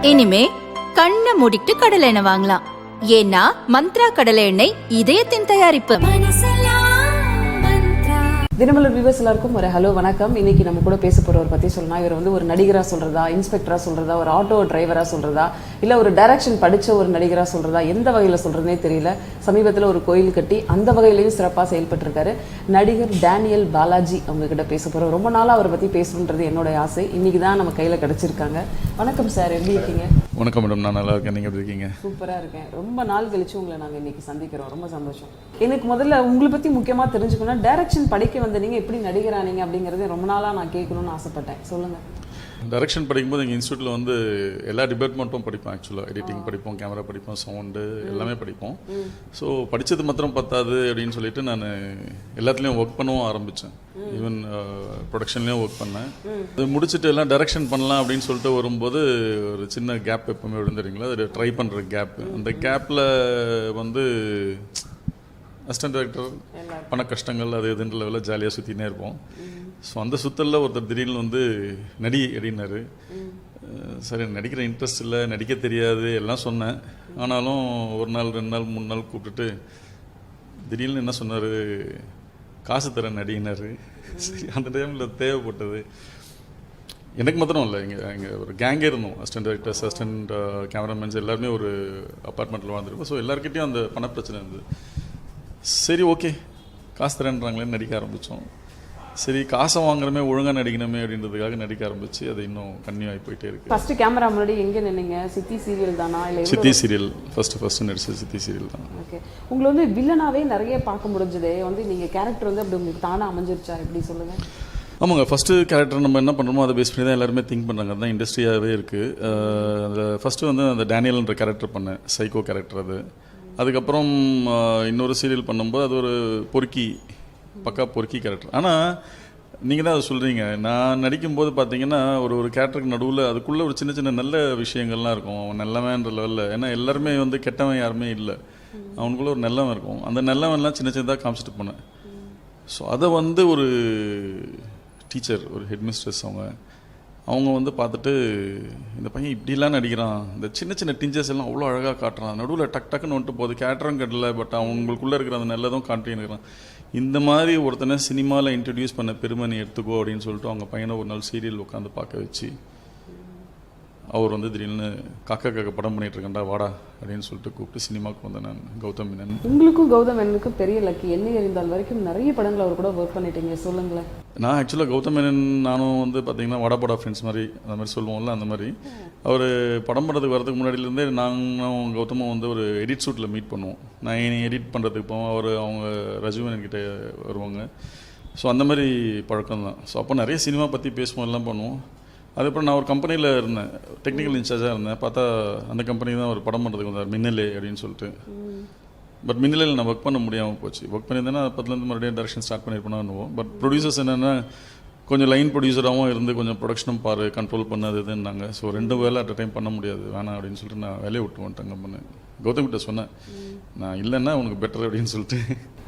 இனிமே கண்ணை மூடிட்டு கடலை எண்ணெய் வாங்கலாம். ஏன்னா மந்த்ரா கடலை எண்ணெய் இதயத்தின் தயாரிப்பு. தினமலர் வியூவர்ஸ் எல்லாருக்கும் ஒரு ஹலோ வணக்கம். இன்னைக்கு நம்ம கூட பேச போறவர் பத்தி சொல்லலாம். இவர் வந்து ஒரு நடிகரா சொல்றதா, இன்ஸ்பெக்டரா சொல்றதா, ஒரு ஆட்டோ டிரைவரா சொல்றதா, இல்ல ஒரு டைரக்ஷன் படிச்ச ஒரு நடிகரா சொல்றதா, எந்த வகையில சொல்றதுனே தெரியல. சமீபத்தில் ஒரு கோயில் கட்டி அந்த வகையிலையும் சிறப்பாக செயல்பட்டு இருக்காரு நடிகர் டேனியல் பாலாஜி. அவங்க கிட்ட பேச போறோம். ரொம்ப நாளா அவரை பத்தி பேசணுன்றது என்னோட ஆசை. இன்னைக்கு தான் நம்ம கையில கிடைச்சிருக்காங்க. வணக்கம் சார், எப்படி இருக்கீங்க? வணக்கம் மேடம், நான் நல்லா இருக்கேன். நீங்கள் எப்படி இருக்கீங்க? சூப்பராக இருக்கேன். ரொம்ப நாள் கழிச்சு உங்களை நாங்கள் இன்னைக்கு சந்திக்கிறோம். ரொம்ப சந்தோஷம். எனக்கு முதல்ல உங்களை பற்றி முக்கியமாக தெரிஞ்சுக்கணும். டைரக்ஷன் படிக்க வந்த நீங்கள் எப்படி நடிகரானீங்க அப்படிங்கிறது ரொம்ப நாளாக நான் கேட்கணும்னு ஆசைப்பட்டேன். சொல்லுங்கள். டைரக்ஷன் படிக்கும்போது எங்கள் இன்ஸ்டியூட்டில் வந்து எல்லா டிபார்ட்மெண்ட்டும் படிப்போம். ஆக்சுவலாக எடிட்டிங் படிப்போம், கேமரா படிப்போம், சவுண்டு எல்லாமே படிப்போம். ஸோ படித்தது மாத்திரம் பத்தாது அப்படின்னு சொல்லிட்டு நான் எல்லாத்துலேயும் ஒர்க் பண்ணவும் ஆரம்பித்தேன். ஈவன் ப்ரொடக்ஷன்லேயும் ஒர்க் பண்ணேன். அது முடிச்சுட்டு எல்லாம் டைரக்ஷன் பண்ணலாம் அப்படின்னு சொல்லிட்டு வரும்போது ஒரு சின்ன கேப் எப்பவுமே விழுந்துறீங்களா, அது ட்ரை பண்ணுற கேப். அந்த கேப்பில் வந்து அசிஸ்டன்ட் டைரக்டர் பண கஷ்டங்கள் அது இதுன்ற லெவலில் ஜாலியாக சுற்றினே இருப்போம். ஸோ அந்த சுத்தலில் ஒருத்தர் திடீர்னு வந்து நடி அப்படின்னாரு. சரி, நடிக்கிற இன்ட்ரெஸ்ட் இல்லை, நடிக்க தெரியாது எல்லாம் சொன்னேன். ஆனாலும் ஒரு நாள் 2 நாள் 3 நாள் கூப்பிட்டுட்டு திடீர்னு என்ன சொன்னார், காசு தர நடினார். சரி, அந்த டைமில் தேவைப்பட்டது. எனக்கு மாத்திரம் இல்லை, இங்கே ஒரு கேங்கே இருந்தோம். அசிஸ்டன்ட் டைரக்டர்ஸ், அசிஸ்டன்ட் கேமராமேன்ஸ் எல்லாருமே ஒரு அப்பார்ட்மெண்ட்டில் வாழ்ந்துருப்போம். ஸோ எல்லாருக்கிட்டையும் அந்த பணப்பிரச்சனை இருந்தது. சரி, ஓகே காசு தரேன்றாங்களேன்னு நடிக்க ஆரம்பித்தோம். சரி, காசை வாங்குறமே ஒழுங்காக நடிக்கணுமே அப்படின்றதுக்காக நடிக்க ஆரம்பிச்சு அது இன்னும் கன்னியூ ஆகி போயிட்டே இருக்கு. ஃபர்ஸ்ட் கேமரா முன்னாடி எங்கே நின்னீங்க? சித்தி சீரியல் தானா? இல்லை சித்தி சீரியல் ஃபர்ஸ்ட் நடிச்சது சித்தி சீரியல் தான். ஓகே. உங்களை வந்து வில்லனாவே நிறைய பார்க்க முடிஞ்சதே, வந்து நீங்கள் கேரக்டர் வந்து அப்படி உங்களுக்கு தானே அமைஞ்சிருச்சா, எப்படி சொல்லுங்கள்? ஆமாங்க, ஃபஸ்ட்டு கேரக்டர் நம்ம என்ன பண்ணுறோமோ அதை பேஸ் பண்ணி தான் எல்லாருமே திங்க் பண்ணுறாங்க. அதுதான் இண்டஸ்ட்ரியாகவே இருக்குது. அதில் ஃபஸ்ட்டு வந்து அந்த டேனியல்ன்ற கேரக்டர் பண்ணேன், சைக்கோ கேரக்டர் அது. அதுக்கப்புறம் இன்னொரு சீரியல் பண்ணும்போது அது ஒரு பக்கா பொறுக்கி கேரக்டர். ஆனால் நீங்கள் தான் அதை சொல்கிறீங்க. நான் நடிக்கும்போது பார்த்தீங்கன்னா ஒரு கேரக்டருக்கு நடுவில் அதுக்குள்ளே ஒரு சின்ன சின்ன நல்ல விஷயங்கள்லாம் இருக்கும். அவன் நல்லவன்ற லெவலில், ஏன்னா எல்லாருமே வந்து கெட்டவன் யாருமே இல்லை, அவனுக்குள்ளே ஒரு நல்லவன் இருக்கும். அந்த நல்லவன்லாம் சின்ன சின்னதாக காமிச்சிட்டு போனேன். ஸோ அதை வந்து ஒரு டீச்சர், ஒரு ஹெட்மிஸ்ட்ரஸ் அவங்க வந்து பார்த்துட்டு, இந்த பையன் இப்படிலாம் நடிக்கிறான், இந்த சின்ன சின்ன டிஞ்சஸ் எல்லாம் அவ்வளோ அழகாக காட்டுறான், நடுவில் டக்குன்னு வந்துட்டு போகுது, கேரக்டரும் கட்டல, பட் அவங்களுக்குள்ளே இருக்கிற அந்த நல்லதும் காட்டினுக்கிறான், இந்த மாதிரி ஒருத்தனை சினிமாவில் இன்ட்ரடியூஸ் பண்ண பெருமை நீ எடுத்துக்கோ அப்படின்னு சொல்லிட்டு அவங்க பையனை ஒரு நாள் சீரியல் உட்காந்து பார்க்க வச்சு, அவர் வந்து திடீர்னு காக்கா படம் பண்ணிட்டு இருக்கேன்டா வாடா அப்படின்னு சொல்லிட்டு கூப்பிட்டு சினிமாவுக்கு வந்தேன் நான். கௌதம் மேனன். உங்களுக்கும் கௌதம் மேனனுக்கும் பெரிய லக்கு. என்ன அறிந்தால் வரைக்கும் நிறைய படங்கள் அவர் கூட ஒர்க் பண்ணிட்டீங்க, சொல்லுங்களேன். நான் ஆக்சுவலாக கௌதம் மேனன் நானும் வந்து பார்த்தீங்கன்னா வடபடா ஃப்ரெண்ட்ஸ் மாதிரி அந்த மாதிரி சொல்லுவோம்ல, அந்த மாதிரி அவர் படம் பண்ணுறதுக்கு வரதுக்கு முன்னாடியிலேருந்தே நானும் கௌதமும் வந்து ஒரு எடிட் ஷூட்டில் மீட் பண்ணுவோம். நான் எடிட் பண்ணுறதுக்கு போவோம், அவங்க ரஜுவன்கிட்ட வருவாங்க. ஸோ அந்த மாதிரி பழக்கம் தான். ஸோ அப்போ நிறைய சினிமா பற்றி பேசுவோம், எல்லாம் பண்ணுவோம். அதுக்கப்புறம் நான் ஒரு கம்பெனியில் இருந்தேன், டெக்னிக்கல் இன்சார்ஜாக இருந்தேன். பார்த்தா அந்த கம்பெனி தான் ஒரு படம் பண்ணுறதுக்கு வந்தார், மின்னலே அப்படின்னு சொல்லிட்டு. பட் மின்னலில் நான் ஒர்க் பண்ண முடியாமல் போச்சு. ஒர்க் பண்ணியிருந்தேன்னா அப்போதுலேருந்து மறுபடியும் டைரக்ஷன் ஸ்டார்ட் பண்ணியிருப்பேன். பட் ப்ரொடியூசர்ஸ் என்னென்னா கொஞ்சம் லைன் ப்ரொடியூசராகவும் இருந்து கொஞ்சம் ப்ரொடக்ஷனும் பாரு, கண்ட்ரோல் பண்ணதுன்னாங்க. ஸோ 2 வேலை அட் டைம் பண்ண முடியாது, வேணாம் அப்படின்னு சொல்லிட்டு நான் வேலையை விட்டு வந்துட்டேன் கம்பெனி. கௌதம் கிட்ட சொன்னேன், நான் இல்லைன்னா உனக்கு பெட்டர் அப்படின்னு சொல்லிட்டு.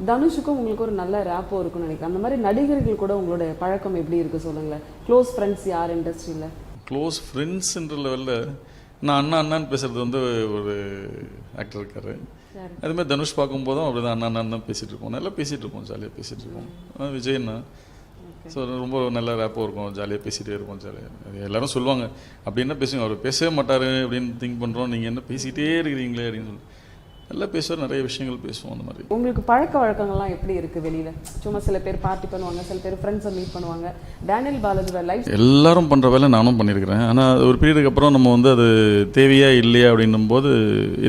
தனுஷுக்கும் உங்களுக்கு ஒரு நல்ல ரேப்போ இருக்குன்னு நினைக்கிறேன். அந்த மாதிரி நடிகர்கள் கூட உங்களோட பழக்கம் எப்படி இருக்குது சொல்லுங்களேன். க்ளோஸ் ஃப்ரெண்ட்ஸ் யார் இண்டஸ்ட்ரியில்? க்ளோஸ் ஃப்ரெண்ட்ஸுன்ற லெவலில் நான் அண்ணான்னு பேசுகிறது வந்து ஒரு ஆக்டர் இருக்கார். அதுமாதிரி தனுஷ் பார்க்கும்போதும் அப்படி தான் அண்ணா தான் பேசிகிட்டு இருப்போம், நல்லா பேசிகிட்டு இருப்போம், ஜாலியாக பேசிகிட்டு இருப்போம். விஜய்னா ஸோ ரொம்ப நல்ல ரேப்பாக இருக்கும், ஜாலியாக பேசிகிட்டே இருப்போம். ஜாலியாக எல்லோரும் சொல்லுவாங்க, அப்படி என்ன பேசுவீங்க, அவர் பேசவே மாட்டார் அப்படின்னு திங்க் பண்ணுறோம், நீங்கள் என்ன பேசிகிட்டே இருக்கிறீங்களே அப்படின்னு சொல்லி நல்லா பேசுவார், நிறைய விஷயங்கள் பேசுவோம். அந்த மாதிரி உங்களுக்கு பழக்க வழக்கங்கள்லாம் எப்படி இருக்குது வெளியில்? சும்மா சில பேர் பார்ட்டி பண்ணுவாங்க, சில பேர் ஃப்ரெண்ட்ஸை மீட் பண்ணுவாங்க. டேனியல் பாலாஜியோட லைஃப் எல்லாரும் பண்ணுற வேலை நானும் பண்ணியிருக்கிறேன். ஆனால் ஒரு பீரியடுக்கு அப்புறம் நம்ம வந்து அது தேவையா இல்லையா அப்படின்னும் போது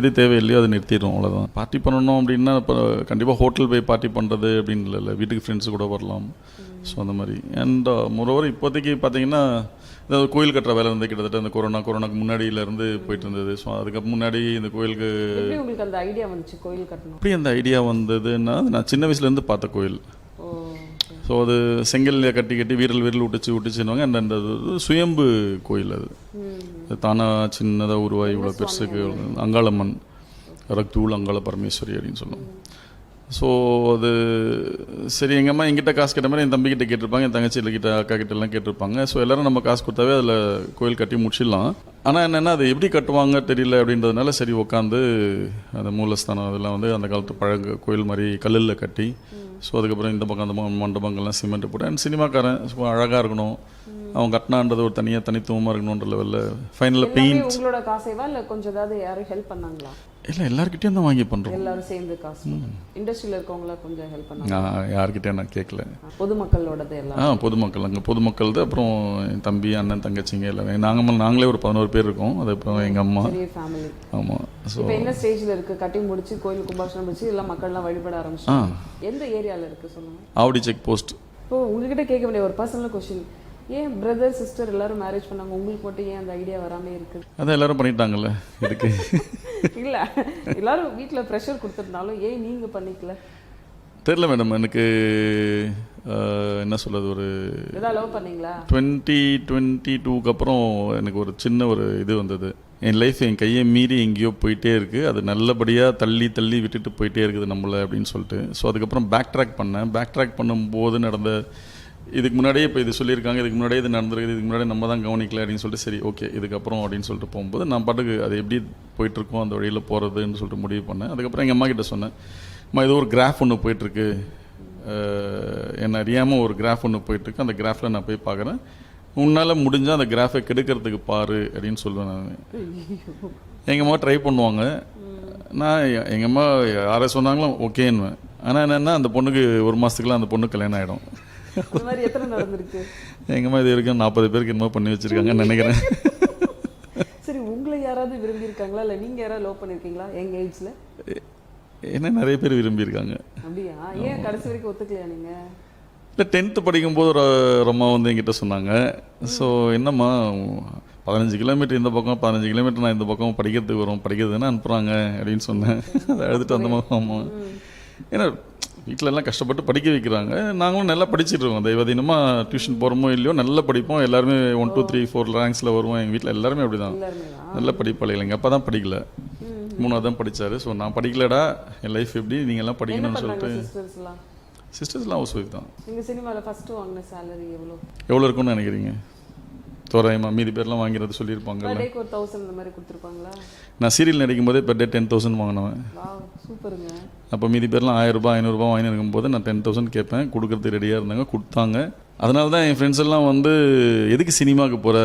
எது தேவையில்லையோ அதை நிறுத்திடுவோம், அவ்வளோதான். பார்ட்டி பண்ணணும் அப்படின்னா இப்போ கண்டிப்பாக ஹோட்டல் போய் பார்ட்டி பண்ணுறது அப்படின்னு இல்லை, வீட்டுக்கு ஃப்ரெண்ட்ஸு கூட வரலாம். ஸோ அந்த மாதிரி. அண்ட் மோரோவர் இப்போதைக்கு பார்த்தீங்கன்னா இந்த கோயில் கட்டுற வேலை வந்து கிட்டத்தட்ட இந்த கொரோனாக்கு முன்னாடியிலேருந்து போயிட்டு இருந்தது. ஸோ அதுக்கு முன்னாடி இந்த கோயிலுக்கு உங்களுக்கு அந்த ஐடியா வந்துச்சு கோயில் கட்டணும்? அப்படி அந்த ஐடியா வந்ததுன்னா நான் சின்ன வயசுலேருந்து பார்த்த கோயில். ஸோ அது செங்கல்ல கட்டி வீரல் விட்டுச்சுன்னுவாங்க. அந்த சுயம்பு கோயில் அது தானாக சின்னதாக உருவாகி இவ்வளோ பெருசுக்கு அங்காளம்மன், ரக்தூள் அங்காள பரமேஸ்வரி அப்படின்னு சொல்லுவோம். ஸோ அது சரி, எங்கள் அம்மா எங்கிட்ட காசு கேட்ட மாதிரி என் தம்பிக்கிட்ட கேட்டிருப்பாங்க, என் தங்கச்சிகிட்ட அக்கா கிட்ட எல்லாம் கேட்டிருப்பாங்க. ஸோ எல்லோரும் நம்ம காசு கொடுத்தாவே அதில் கோயில் கட்டி முடிச்சிடலாம். ஆனால் என்னென்னா அது எப்படி கட்டுவாங்க தெரியல அப்படின்றதுனால சரி உட்காந்து அந்த மூலஸ்தானம் அதெல்லாம் வந்து அந்த காலத்து பழங்க கோயில் மாதிரி கல்லில் கட்டி ஸோ அதுக்கப்புறம் இந்த பக்கம் அந்த மண்டபங்கள்லாம் சிமெண்ட் போட்டு அண்ட் சினிமாக்காரன் அழகாக இருக்கணும் அவன் கட்டினான்றது ஒரு தனித்துவமாக இருக்கணுன்ற லெவலில் ஃபைனலாக பெயிண்ட். உங்களோட காசைவா இல்லை கொஞ்சம் ஏதாவது யாரும் ஹெல்ப் பண்ணாங்களா? இல்லை எல்லாருக்கிட்டையும் தான் வாங்கி பண்ணுறோம். எல்லாரும் சேர்ந்து காசு இண்டஸ்ட்ரியில் இருக்கவங்கள கொஞ்சம் ஹெல்ப் பண்ணாங்க? யார்கிட்டயும் நான் கேட்கல. பொதுமக்களோடது எல்லாம்? பொதுமக்கள் அங்கே பொதுமக்கள் தான். அப்புறம் என் தம்பி அண்ணன் தங்கச்சிங்க எல்லாமே நாங்களே ஒரு 11 பேர் இருக்கோம். அது அப்புறம் எங்கள் அம்மா ஃபேமிலி. ஆமாம். ஸோ இப்போ என்ன ஸ்டேஜில் இருக்குது? கட்டி முடிச்சு கோயில் கும்பாபிஷேகம் முடிச்சு எல்லாம் மக்கள்லாம் வழிபட ஆரம்பிச்சு எந்த ஏரியாவில் இருக்குது சொல்லுங்கள்? Avadi check post. இப்போ உங்ககிட்ட கேட்க வேண்டிய ஒரு பர்சனல் கொஸ்டின், ஏன் பிரதர் சிஸ்டர் எல்லாரும் மேரேஜ் பண்ணாங்க, உங்களுக்கு மட்டும் ஏன் அந்த ஐடியா வராமல் இருக்குது? அதான் எல்லாரும் பண்ணிட்டாங்கல்ல இதுக்கு. இல்லை எல்லாரும் வீட்டில் ப்ரெஷர் கொடுத்துருந்தாலும் ஏன் நீங்கள் பண்ணிக்கல? தெரில மேடம், எனக்கு என்ன சொல்கிறது, ஒரு ஏதாவது லவ் பண்ணீங்களா? 2022க்கு அப்புறம் எனக்கு ஒரு சின்ன ஒரு இது வந்தது. என் லைஃப் என் கையை மீறி எங்கேயோ போயிட்டே இருக்குது. அது நல்லபடியாக தள்ளி விட்டுட்டு போயிட்டே இருக்குது நம்மளை அப்படின்னு சொல்லிட்டு. ஸோ அதுக்கப்புறம் பேக் ட்ராக் பண்ணும்போது நடந்த இதுக்கு முன்னாடியே இப்போ இது சொல்லியிருக்காங்க, இதுக்கு முன்னாடியே இது நடந்திருக்குது, இதுக்கு முன்னாடி நம்ம தான் கவனிக்கல அப்படின்னு சொல்லிட்டு சரி ஓகே இதுக்கப்புறம் அப்படின்னு சொல்லிட்டு போகும்போது நான் பாட்டுக்கு அது எப்படி போயிட்டுருக்கோம் அந்த வழியில் போகிறதுன்னு சொல்லிட்டு முடிவு பண்ணேன். அதுக்கப்புறம் எங்கள் அம்மா கிட்ட சொன்னேன், அம்மா இது ஒரு கிராஃப் ஒன்று போயிட்டுருக்கு, என்ன அறியாமல் ஒரு கிராஃப் ஒன்று போயிட்டுருக்கு, அந்த கிராஃபில் நான் போய் பார்க்குறேன், உன்னால் முடிஞ்சால் அந்த கிராஃபை கெடுக்கிறதுக்கு பாரு அப்படின்னு சொல்லுவேன் நான். எங்கள் அம்மா ட்ரை பண்ணுவாங்க, நான் எங்கள் அம்மா யாரை சொன்னாங்களும் ஓகேன்னுவேன். ஆனால் என்னென்னா அந்த பொண்ணுக்கு 1 மாதத்துக்குலாம் அந்த பொண்ணு கல்யாணம் ஆகிடும். எங்கள் அம்மா இது வரைக்கும் 40 பேருக்கு என்னமோ பண்ணி வச்சுருக்காங்கன்னு நினைக்கிறேன். சரி, உங்களை யாராவது விரும்பி இருக்காங்களா இல்லை நீங்கள் யாராவது லவ் பண்ணியிருக்கீங்களா எங்க ஏஜ்ல? என்ன நிறைய பேர் விரும்பியிருக்காங்க. அப்படியா? ஏன் கடைசி வரைக்கும் ஒத்துக்கலையா நீங்கள்? இல்லை 10th படிக்கும்போது ஒரு அம்மா வந்து என்கிட்ட சொன்னாங்க, ஸோ என்னம்மா 15 கிலோமீட்டர் இந்த பக்கம் 15 கிலோமீட்டர் நான் இந்த பக்கம் படிக்கிறதுன்னு அனுப்புகிறாங்க அப்படின்னு சொன்னேன். அதை எழுதிட்டு அந்த அம்மா ஏன்னா வீட்டில் எல்லாம் கஷ்டப்பட்டு படிக்க வைக்கிறாங்க, நாங்களும் நல்லா படிச்சுட்டு இருக்கோம். தெய்வாதீனமாக டியூஷன் போகிறோமோ இல்லையோ நல்லா படிப்போம், எல்லாருமே 1 2 3 4 ரேங்க்ஸில் வருவோம். எங்கள் வீட்டில் எல்லாருமே அப்படி தான் நல்லா படிப்பாளிகள். எங்கள் அப்பா தான் படிக்கல, 3ஆவது தான் படித்தார். ஸோ நான் படிக்கலடா, என் லைஃப் எப்படி நீங்கள் எல்லாம் படிக்கணும்னு சொல்லிட்டு. சிஸ்டர்ஸ்லாம் ஹவுஸ் ஒய்ஃப் தான். நீங்கள் சினிமாவில் ஃபஸ்ட்டு வாங்கின சேலரி எவ்வளோ இருக்குன்னு நினைக்கிறீங்க? தோராயமாக மீதி பேர்லாம் வாங்கிறது சொல்லியிருப்பாங்கல்ல. 1000 இந்த மாதிரி கொடுத்துருப்பாங்களா? நான் சீரியல் நடிக்கும் போதே பெர் டே 10,000 வாங்கினேன். சூப்பருங்க. அப்போ மீதி பேர்லாம் 1000 ரூபாய் 500 ரூபாய் வாங்கி இருக்கும்போது நான் 10,000 கேட்பேன், கொடுக்குறதுக்கு ரெடியாக இருந்தாங்க, கொடுத்தாங்க. அதனால தான் என் ஃப்ரெண்ட்ஸ் எல்லாம் வந்து எதுக்கு சினிமாவுக்கு போகிற,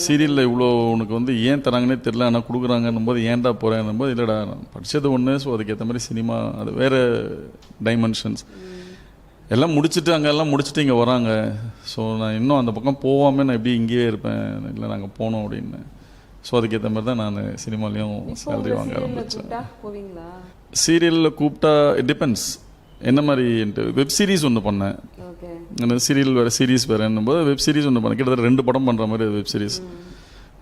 சீரியலில் இவ்வளோ உனக்கு வந்து ஏன் தராங்கன்னே தெரில, ஆனால் கொடுக்குறாங்கன்னும் போது ஏன்டா போகிறேன்னும் போது இல்லைடா நான் படித்தது ஒன்று, ஸோ அதுக்கேற்ற மாதிரி சினிமா அது வேறு டைமென்ஷன்ஸ் எல்லாம் முடிச்சுட்டு அங்கெல்லாம் முடிச்சுட்டு இங்கே வராங்க. ஸோ நான் இன்னும் அந்த பக்கம் போகாமல் நான் எப்படி இங்கேயே இருப்பேன், இல்லை நாங்கள் போனோம் அப்படின்னு. ஸோ அதுக்கேற்ற மாதிரி தான் நான் சினிமாலேயும் சேலரி வாங்க ஆரம்பித்தேன். சீரியலில் கூப்பிட்டா இட் டிபெண்ட்ஸ் என்ன மாதிரி. வெப் சீரிஸ் ஒன்று பண்ணேன், அந்த சீரியல் வேறு சீரிஸ் வேறுன்னும் போது வெப் சீரிஸ் ஒன்று பண்ணேன். கிட்டத்தட்ட 2 படம் பண்ணுற மாதிரி வெப் சீரிஸ்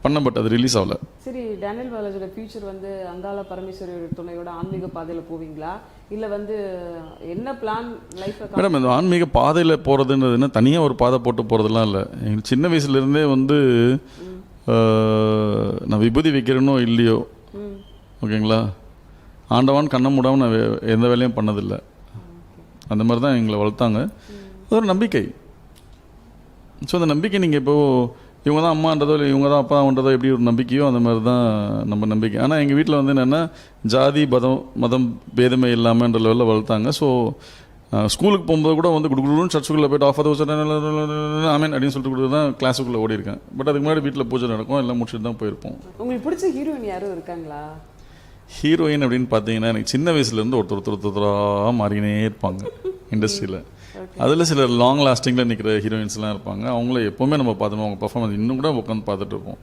பண்ணேன், பட் அது ரிலீஸ் ஆகல. சரி, டேனியல் பாலாஜியோட ஃபியூச்சர் வந்து அங்காள பரமேஸ்வரியோட துணையோட ஆன்மீக பாதையில் போவீங்களா, இல்லை வந்து என்ன பிளான் லைஃப்? மேடம், இந்த ஆன்மீக பாதையில் போகிறதுன்றதுன்னா தனியாக ஒரு பாதை போட்டு போகிறதுலாம் இல்லை. எங்களுக்கு சின்ன வயசுலேருந்தே வந்து நான் விபூதி வைக்கிறேனோ இல்லையோ, ஓகேங்களா, ஆண்டவான் கண்ணை மூடாமல் நான் எந்த வேலையும் பண்ணதில்லை. அந்த மாதிரி தான் எங்களை வளர்த்தாங்க. அது ஒரு நம்பிக்கை. ஸோ அந்த நம்பிக்கை நீங்கள் இப்போது இவங்க தான் அம்மான்றதோ இல்லை இவங்க தான் அப்பான்றதோ எப்படி ஒரு நம்பிக்கையோ அந்த மாதிரி தான் நம்ம நம்பிக்கை. ஆனால் எங்கள் வீட்டில் வந்து என்னென்னா ஜாதி மதம் பேதமே இல்லாமன்ற லெவலில் வளர்த்தாங்க. ஸோ ஸ்கூலுக்கு போகும்போது கூட வந்து குடுக்குன்னு சர்ச்சுக்குள்ளே போய்ட்டு ஆஃப் ஆமீன் அப்படின்னு சொல்லிட்டு கொடுத்து தான் கிளாஸுக்குள்ளே ஓடி இருக்கேன். பட் அதுக்கு முன்னாடி வீட்டில் பூஜை நடக்கும், எல்லாம் முடிச்சுட்டு தான் போயிருப்போம். உங்களுக்கு பிடிச்ச ஹீரோயின் யாரும் இருக்காங்களா? ஹீரோயின் அப்படின்னு பார்த்தீங்கன்னா எனக்கு சின்ன வயசுலேருந்து ஒருத்தராக மாறினே இருப்பாங்க இண்டஸ்ட்ரியில். அதில் சில லாங் லாஸ்டிங்கில் நிற்கிற ஹீரோயின்ஸ்லாம் இருப்பாங்க. அவங்கள எப்போவுமே நம்ம பார்த்துருவோம், அவங்க பர்ஃபார்மன்ஸ் இன்னும் கூட உட்காந்து பார்த்துட்டு இருப்போம்.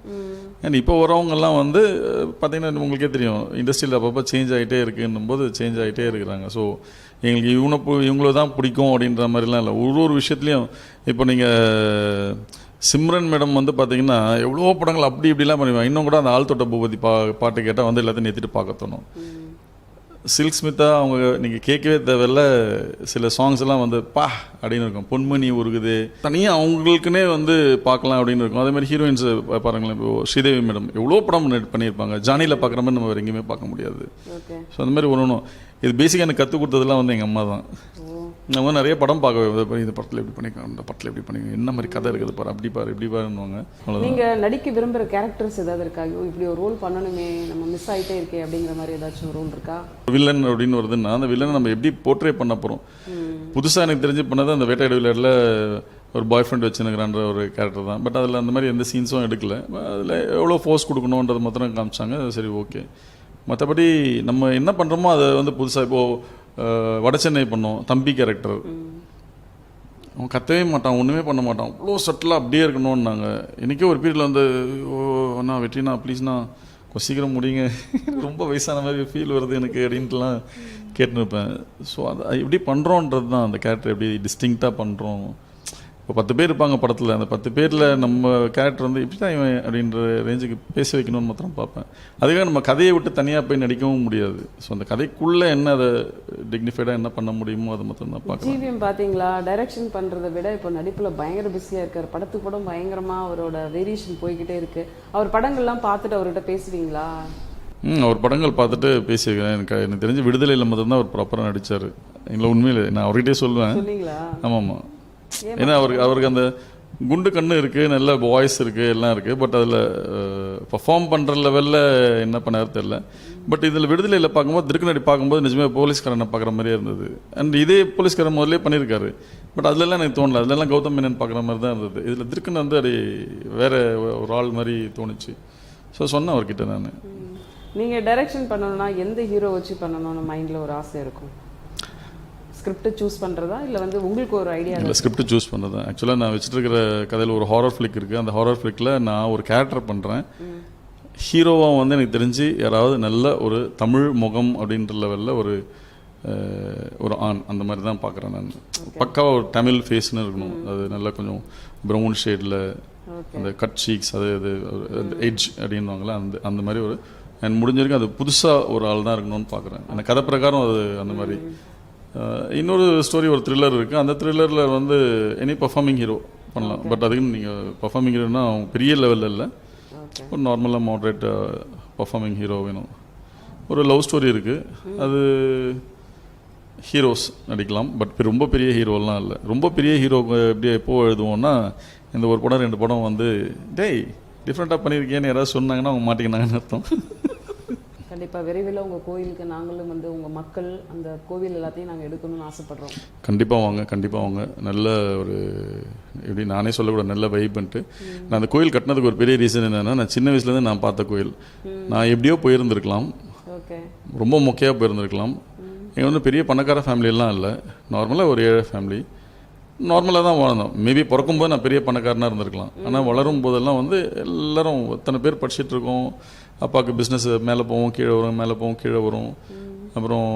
அண்ட் இப்போ வரவங்கெல்லாம் வந்து பார்த்தீங்கன்னா உங்களுக்கே தெரியும், இண்டஸ்ட்ரியில் அப்பப்போ சேஞ்ச் ஆகிட்டே இருக்குன்னும் போது சேஞ்ச் ஆகிட்டே இருக்கிறாங்க. ஸோ எங்களுக்கு இவங்கள தான் பிடிக்கும் அப்படின்ற மாதிரிலாம் இல்லை. ஒரு விஷயத்துலையும் இப்போ நீங்கள் சிம்ரன் மேடம் வந்து பார்த்தீங்கன்னா எவ்வளோ படங்கள் அப்படி இப்படிலாம் பண்ணுவாங்க. இன்னும் கூட அந்த ஆள் தொட்ட பூபதி பாட்டு கேட்டால் வந்து எல்லாத்தையும் நிறுத்திட்டு பார்க்க தோணும். சில்க் ஸ்மிதா அவங்க நீங்கள் கேட்கவே தேவையில்ல, சில சாங்ஸ் எல்லாம் வந்து பா அப்படின்னு இருக்கும். பொன்மணி உருகுது தனியாக அவங்களுக்குன்னே வந்து பார்க்கலாம் அப்படின்னு இருக்கும். அதே மாதிரி ஹீரோயின்ஸ் பாருங்களேன், இப்போ ஸ்ரீதேவி மேடம் எவ்வளோ படம் பண்ணியிருப்பாங்க. ஜானியில் பார்க்குற மாதிரி நம்ம வேறு எங்கேயுமே பார்க்க முடியாது. ஸோ அந்த மாதிரி ஒன்று இது பேசிக்காக எனக்கு கற்றுக் கொடுத்ததுலாம் வந்து எங்கள் அம்மா தான். அவங்க நிறைய படம் பார்க்க இந்த படத்தில் எப்படி பண்ணிக்கலாம், இந்த படத்தில் எப்படி பண்ணிக்கலாம், என்ன மாதிரி கதை இருக்குது பாரு, அப்படி பாரு இப்படி பாருன்னுவாங்க. அவ்வளோதான். நீங்கள் நடிக்க விரும்புகிற கேரக்டர்ஸ் ஏதாவது இருக்கா? ஐயோ, இப்படி ஒரு ரோல் பண்ணணுமே, நம்ம மிஸ் ஆகிட்டே இருக்கே அப்படிங்கிற மாதிரி ஏதாச்சும் ரோல் இருக்கா? வில்லன் அப்படின்னு வருதுன்னா அந்த வில்லனை நம்ம எப்படி போர்ட்ரே பண்ண போகிறோம். புதுசாக எனக்கு தெரிஞ்சு பண்ணது அந்த வேட்டையாடு விளையாடில் ஒரு பாய் ஃப்ரெண்ட் வச்சுனுக்கிறான்ற ஒரு கேரக்டர் தான். பட் அதில் அந்த மாதிரி எந்த சீன்ஸும் எடுக்கல. அதில் எவ்வளோ ஃபோர்ஸ் கொடுக்கணுன்றது மாத்திரம் காமிச்சாங்க. சரி, ஓகே. மற்றபடி நம்ம என்ன பண்ணுறோமோ அதை வந்து புதுசாக இப்போது வட சென்னை பண்ணோம். தம்பி கேரக்டர் அவன் கத்தவே மாட்டான், ஒன்றுமே பண்ண மாட்டான், அவ்வளோ சட்டிலாக அப்படியே இருக்கணும்னாங்க. எனக்கே ஒரு பீரியடில் வந்து அண்ணா வெற்றினா ப்ளீஸ்ண்ணா கொஞ்சம் சீக்கிரம் முடியுங்க, ரொம்ப வயசான மாதிரி ஃபீல் வருது எனக்கு அப்படின்ட்டுலாம் கேட்டுன்னு இருப்பேன். ஸோ அதை எப்படி பண்ணுறோன்றது தான் அந்த கேரக்டர் எப்படி டிஸ்டிங்க்டாக பண்ணுறோம். இப்போ 10 பேர் இருப்பாங்க படத்தில், அந்த 10 பேரில் நம்ம கேரக்டர் வந்து இப்படி தான் இவன் அப்படின்ற ரேஞ்சுக்கு பேச வைக்கணும்னு மாத்திரம் பார்ப்பேன். அதுக்காக நம்ம கதையை விட்டு தனியாக போய் நடிக்கவும் முடியாது. ஸோ அந்த கதைக்குள்ளே என்ன அதை டிக்னிஃபைடாக என்ன பண்ண முடியுமோ அதை மாத்திரம் தான் பார்க்கலாம். ஜிவிஎம் பார்த்தீங்களா, டைரக்ஷன் பண்ணுறதை விட இப்போ நடிப்பில் பயங்கர பிஸியாக இருக்கார். படத்துக்கு படம் பயங்கரமாக அவரோட வேரியேஷன் போய்கிட்டே இருக்குது. அவர் படங்கள்லாம் பார்த்துட்டு அவர்கிட்ட பேசுவீங்களா? அவர் படங்கள் பார்த்துட்டு பேசியிருக்கேன். எனக்கு தெரிஞ்சு விடுதலையில் மட்டும்தான் அவர் ப்ராப்பராக நடித்தார். இல்லை உண்மையில் நான் அவர்கிட்டே சொல்லுவேன். சொன்னீங்களா? ஆமாம். ஏன்னா அவருக்கு அந்த குண்டு கண்ணு இருக்குது, நல்ல வாய்ஸ் இருக்குது, எல்லாம் இருக்குது. பட் அதில் பர்ஃபார்ம் பண்ணுற லெவலில் என்ன பண்ணாரு தெரியல. பட் இதில் விடுதலையில் பார்க்கும்போது திருக்கநடி பார்க்கும்போது நிஜமே போலீஸ்காரனை பார்க்குற மாதிரியே இருந்தது. அண்ட் இதே போலீஸ்காரன் முதல்லே பண்ணியிருக்காரு. பட் அதிலெல்லாம் எனக்கு தோணல. அதிலெல்லாம் கௌதம் மேனன் பார்க்குற மாதிரி தான் இருந்தது. இதில் திருக்கன் வந்து அது வேறு ஒரு ஆள் மாதிரி தோணுச்சு. ஸோ சொன்னேன் அவர்கிட்ட நான். நீங்கள் டைரக்ஷன் பண்ணணும்னா எந்த ஹீரோ வச்சு பண்ணணும்னு மைண்டில் ஒரு ஆசை இருக்கும்? ஸ்கிரிப்ட் சூஸ் பண்ணுறதா இல்லை வந்து உங்களுக்கு ஒரு ஐடியா? இல்லை, ஸ்கிரிப்ட் சூஸ் பண்ணுறது. ஆக்சுவலாக நான் வச்சுட்டு இருக்கிற கதையில் ஒரு ஹாரர் ஃபிளிக் இருக்குது. அந்த ஹாரர் ஃபிளிக்கில் நான் ஒரு கேரக்டர் பண்ணுறேன். ஹீரோவாக வந்து எனக்கு தெரிஞ்சு யாராவது நல்ல ஒரு தமிழ் முகம் அப்படின்ற லெவலில் ஒரு ஆண் அந்த மாதிரி தான் பார்க்குறேன் நான். பக்காவாக ஒரு தமிழ் ஃபேஸ்னு இருக்கணும். அது நல்லா கொஞ்சம் ப்ரௌன் ஷேடில் அந்த கட் சீக்ஸ், அது அந்த எட்ஜ் அப்படின்வாங்களே அந்த மாதிரி ஒரு எனக்கு முடிஞ்ச வரைக்கும் அது புதுசாக ஒரு ஆள் தான் இருக்கணும்னு பார்க்குறேன். அந்த கதை பிரகாரம் அது அந்த மாதிரி. இன்னொரு ஸ்டோரி, ஒரு த்ரில்லர் இருக்குது. அந்த த்ரில்லரில் வந்து எனி பர்ஃபார்மிங் ஹீரோ பண்ணலாம். பட் அதுக்குன்னு நீங்கள் பர்ஃபார்மிங் ஹீரோனா அவங்க பெரிய லெவலில் இல்லை, ஒரு நார்மலாக மாட்ரேட் பர்ஃபார்மிங் ஹீரோ வேணும். ஒரு லவ் ஸ்டோரி இருக்குது, அது ஹீரோஸ் நடிக்கலாம். பட் ரொம்ப பெரிய ஹீரோலாம் இல்லை. ரொம்ப பெரிய ஹீரோ எப்படி எப்போ எழுதுவோன்னா, இந்த ஒரு படம் 2 படம் வந்து டேய் டிஃப்ரெண்ட்டாக பண்ணியிருக்கேன்னு யாராவது சொன்னாங்கன்னா அவங்க மாட்டிக்கினாங்கன்னு அர்த்தம். கண்டிப்பாக விரைவில் உங்கள் கோயிலுக்கு நாங்களும் வந்து உங்கள் மக்கள் அந்த கோவில் எல்லாத்தையும் நாங்கள் எடுக்கணும்னு ஆசைப்படுறோம். கண்டிப்பாக வாங்க. நல்ல ஒரு எப்படி நானே சொல்லக்கூடாது, நல்ல வைப்ன்ட்டு. நான் அந்த கோயில் கட்டினதுக்கு ஒரு பெரிய ரீசன் என்னென்னா, நான் சின்ன வயசுலேருந்து நான் பார்த்த கோயில். நான் எப்படியோ போயிருந்துருக்கலாம், ஓகே, ரொம்ப மொக்கையாக போயிருந்துருக்கலாம். எங்கள் வந்து பெரிய பணக்கார ஃபேமிலியெல்லாம் இல்லை, நார்மலாக ஒரு ஏழை ஃபேமிலி. நார்மலாக தான் வாழ்ந்தோம். மேபி பிறக்கும்போது நான் பெரிய பணக்காரனாக இருந்திருக்கலாம். ஆனால் வளரும் போதெல்லாம் வந்து எல்லோரும் எத்தனை பேர் படிச்சுட்டு இருக்கோம். அப்பாவுக்கு பிஸ்னஸ் மேலே போவோம் கீழே வரும், மேலே போவோம் கீழே வரும். அப்புறம்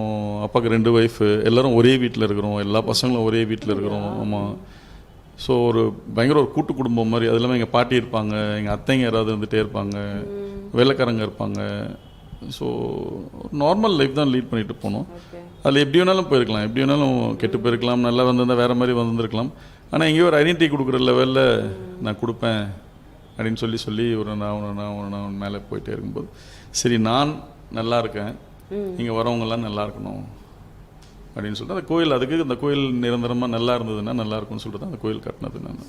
அப்பாவுக்கு 2 ஒய்ஃபு, எல்லோரும் ஒரே வீட்டில் இருக்கிறோம், எல்லா பசங்களும் ஒரே வீட்டில் இருக்கிறோம். ஆமாம். ஸோ ஒரு பயங்கர ஒரு கூட்டு குடும்பம் மாதிரி. அது இல்லாமல் எங்கள் பாட்டி இருப்பாங்க, எங்கள் அத்தைங்க யாராவது இருந்துகிட்டே இருப்பாங்க, வேலைக்காரங்க இருப்பாங்க. ஸோ நார்மல் லைஃப் தான் லீட் பண்ணிட்டு போனோம். அதில் எப்படி வேணாலும் போயிருக்கலாம், எப்படி வேணாலும் கெட்டு போயிருக்கலாம், நல்லா வந்திருந்தால் வேறு மாதிரி வந்திருக்கலாம். ஆனால் எங்கேயோ ஒரு ஐடென்டிட்டி கொடுக்குற லெவலில் நான் கொடுப்பேன் அப்படின்னு சொல்லி ஒரு நான் மேலே போயிட்டே இருக்கும்போது, சரி நான் நல்லா இருக்கேன், இங்கே வரவங்கெல்லாம் நல்லா இருக்கணும் அப்படின்னு சொல்லிட்டு அந்த கோயில், அதுக்கு அந்த கோயில் நிரந்தரமாக நல்லா இருந்ததுன்னா நல்லா இருக்கும்னு சொல்லிட்டு அந்த கோயில் கட்டினது நான்.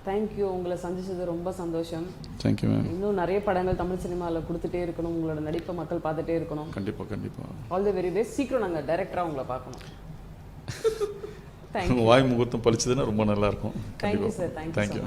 தேங்க்யூ, உங்களை சந்திச்சது ரொம்ப சந்தோஷம். Thank you ma'am. இன்னும் நிறைய படங்கள் தமிழ் சினிமாவில் கொடுத்துட்டே இருக்கணும், உங்களோட நடிப்பை மக்கள் பார்த்துட்டே இருக்கணும். கண்டிப்பாக. All the very best. சீக்கிரம் நாங்கள் டைரக்டராக உங்களை பார்க்கணும். வாய் முகூர்த்தம் பழிச்சதுன்னா ரொம்ப நல்லாயிருக்கும். Thank you sir. தேங்க்யூ.